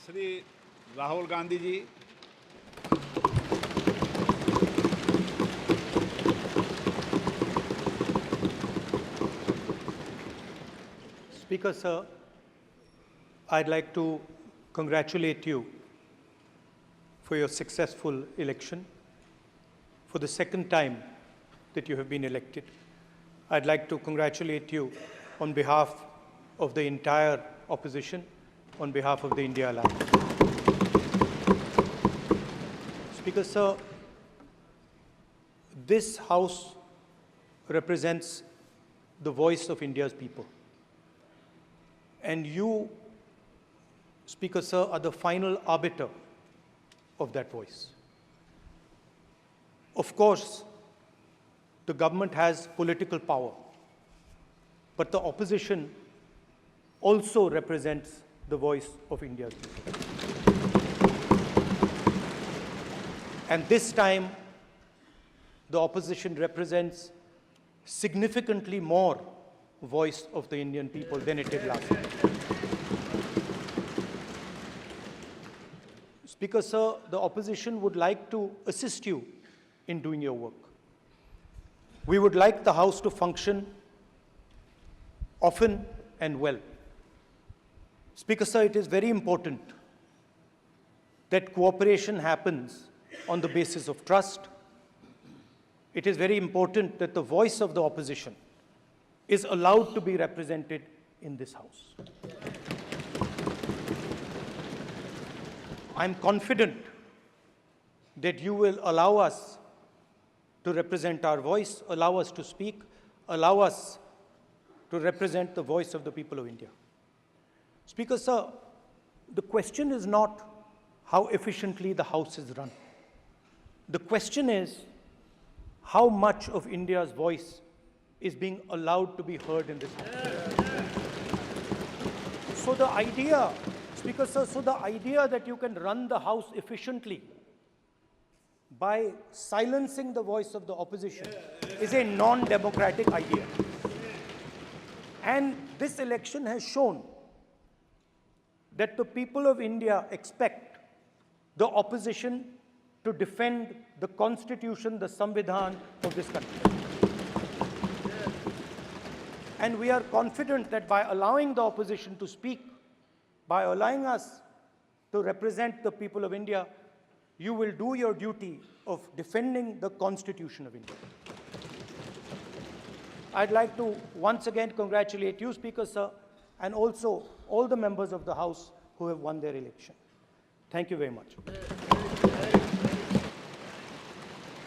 Shri Rahul Gandhi ji, Speaker, sir, I'd like to congratulate you for your successful election. For the second time that you have been elected, I'd like to congratulate you on behalf of the entire opposition, on behalf of the India Alliance. Speaker, sir, this House represents the voice of India's people. And you, Speaker, sir, are the final arbiter of that voice. Of course, the government has political power, but the opposition also represents the voice of India's people. And this time, the opposition represents significantly more voice of the Indian people than it did last time. Speaker, sir, the opposition would like to assist you in doing your work. We would like the House to function often and well. Speaker, sir, it is very important that cooperation happens on the basis of trust. It is very important that the voice of the opposition is allowed to be represented in this House. I'm confident that you will allow us to represent our voice, allow us to speak, allow us to represent the voice of the people of India. Speaker, sir, the question is not how efficiently the House is run. The question is how much of India's voice is being allowed to be heard in this House. So the idea, Speaker, sir, so the idea that you can run the House efficiently by silencing the voice of the opposition is a non-democratic idea. And this election has shown that the people of India expect the opposition to defend the Constitution, the Samvidhan of this country. And we are confident that by allowing the opposition to speak, by allowing us to represent the people of India, you will do your duty of defending the Constitution of India. I'd like to once again congratulate you, Speaker, sir, and also all the members of the House who have won their election. Thank you very much.